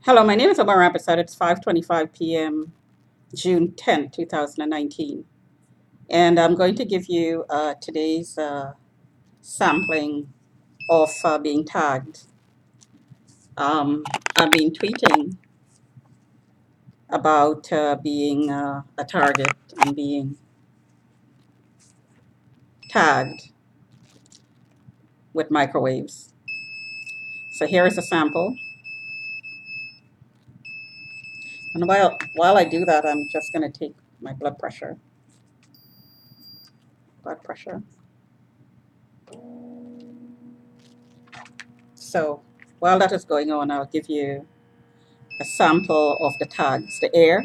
Hello, my name is Omar Rampersad. It's 5:25 p.m., June 10th, 2019. And I'm going to give you today's sampling of being tagged. I've been tweeting about being a target and being tagged with microwaves. So here is a sample. And while I do that, I'm just going to take my blood pressure. Blood pressure. So while that is going on, I'll give you a sample of the tags, the air.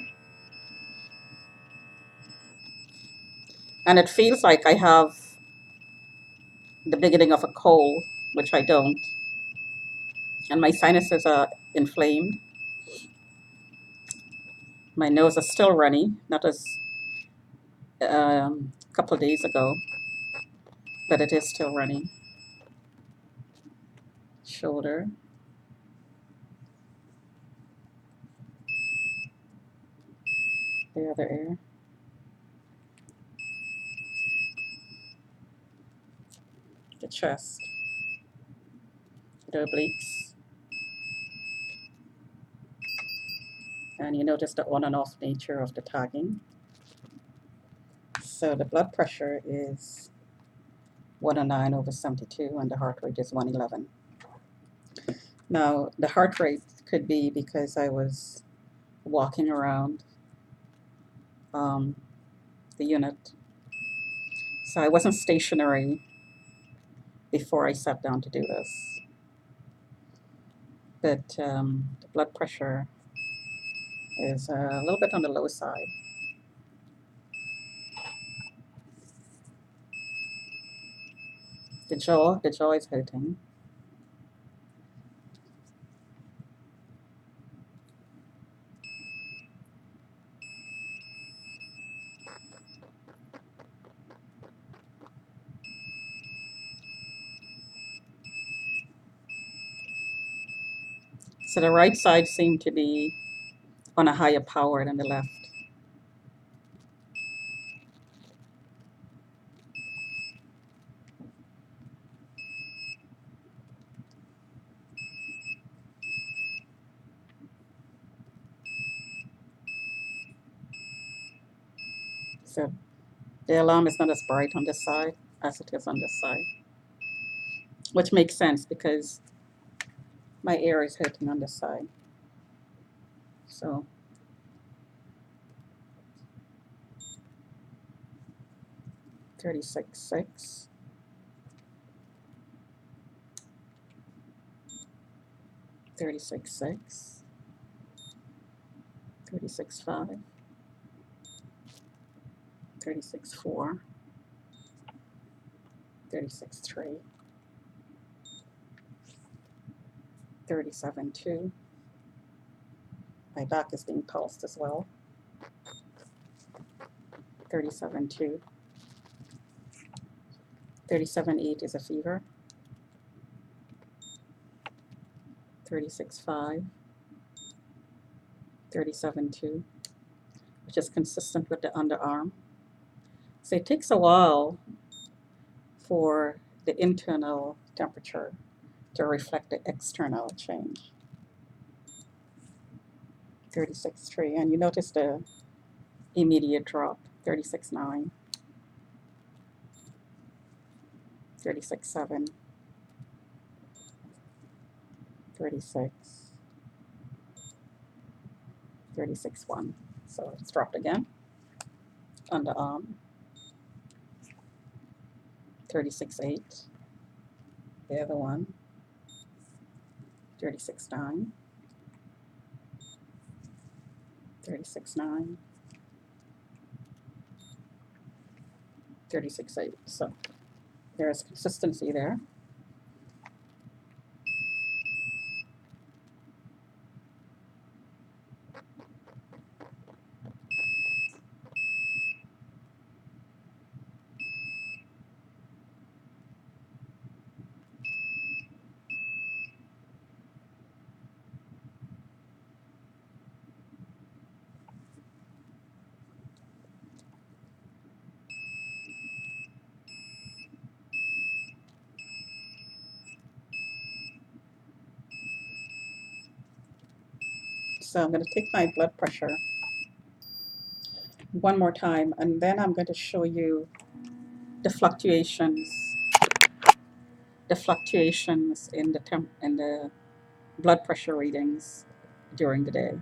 And it feels like I have the beginning of a cold, which I don't. And my sinuses are inflamed. My nose is still runny, not as a couple of days ago, but it is still runny. Shoulder. The other ear. The chest. The obliques. And you notice the on and off nature of the tagging. So the blood pressure is 109/72, and the heart rate is 111. Now, the heart rate could be because I was walking around um, the unit. So I wasn't stationary before I sat down to do this. But the blood pressure is a little bit on the low side. The jaw is hurting. So the right side seemed to be on a higher power than the left. So the alarm is not as bright on this side as it is on this side, which makes sense because my ear is hurting on this side. So 36.6, 36.6, 36.5, 36.4, 36.3, 37.2. My back is being pulsed as well. 37.2. 37.8 is a fever. 36.5. 37.2, which is consistent with the underarm. So it takes a while for the internal temperature to reflect the external change. 36.3, and you notice the immediate drop. 36.9, 36.7, 36, 36.1. So it's dropped again. Underarm. 36.8. The other one. 36.9. 36.9. 36.8. So there's consistency there. So I'm going to take my blood pressure one more time, and then I'm going to show you the fluctuations, in the blood pressure readings during the day.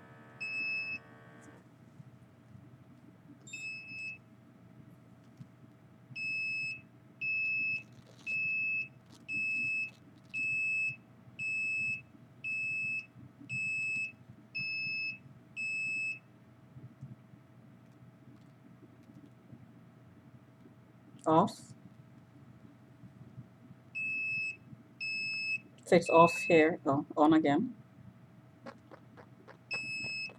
Off. So it's off here. Oh, on again.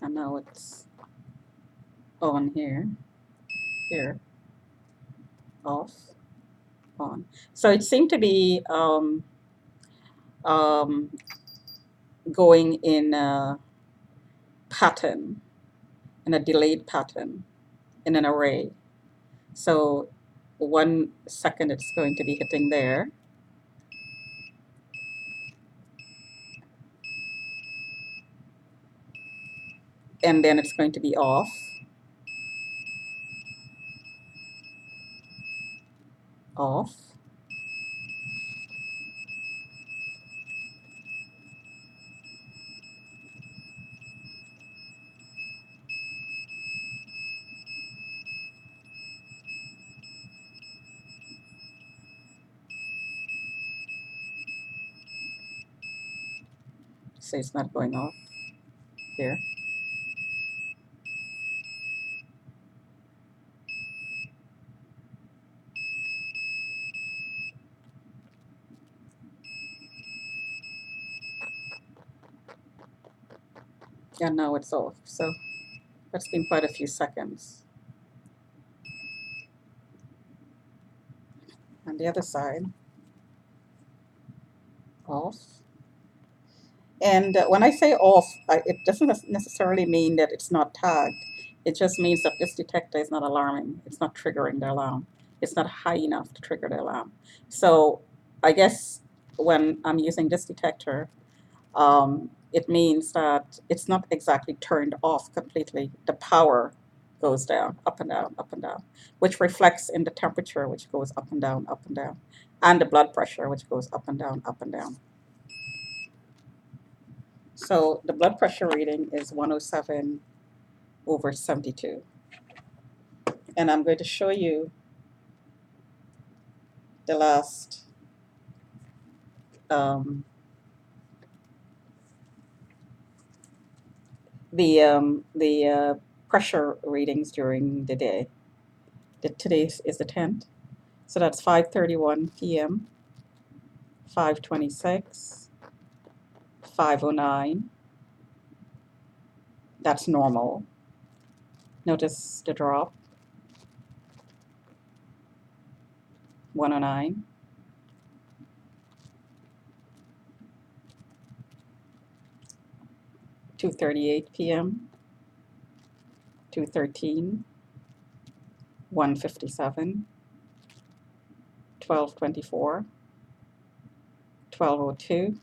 And now it's on here. Here. Off. On. So it seemed to be um, going in a pattern, in a delayed pattern, in an array. So 1 second it's going to be hitting there. And then it's going to be off. Off. So it's not going off here. And now it's off. So that's been quite a few seconds. On the other side, off. And when I say off, it doesn't necessarily mean that it's not tagged. It just means that this detector is not alarming. It's not triggering the alarm. It's not high enough to trigger the alarm. So I guess when I'm using this detector, it means that it's not exactly turned off completely. The power goes down, up and down, which reflects in the temperature, which goes up and down, and the blood pressure, which goes up and down, up and down. So the blood pressure reading is 107/72. And I'm going to show you the last um, the pressure readings during the day. Today is the 10th. So that's 5:31 p.m., 5:26, 5:09. That's normal. Notice the drop. 109. 2:38 p.m., 2:13, 1:57, 12:24, 12:02,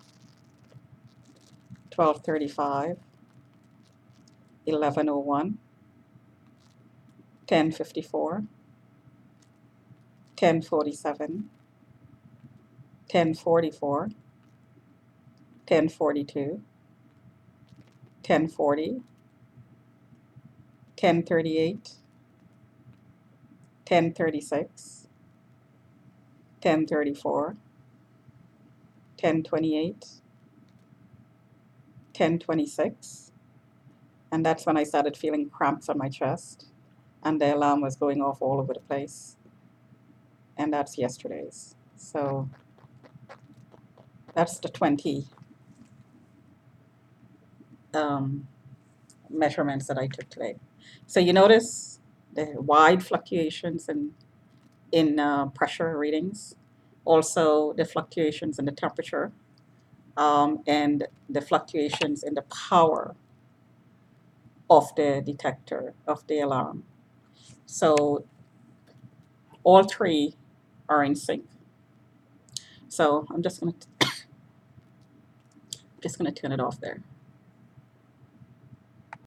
12:35, 11:01, 10:54, 10:47, 10:44, 10:42, 10:40, 10:38, 10:36, 10:34, 10:28, 10:26, and that's when I started feeling cramps on my chest, and the alarm was going off all over the place, and that's yesterday's. So that's the 20 measurements that I took today. So you notice the wide fluctuations in pressure readings, also the fluctuations in the temperature, and the fluctuations in the power of the detector, of the alarm. So all three are in sync. So I'm just gonna turn it off there.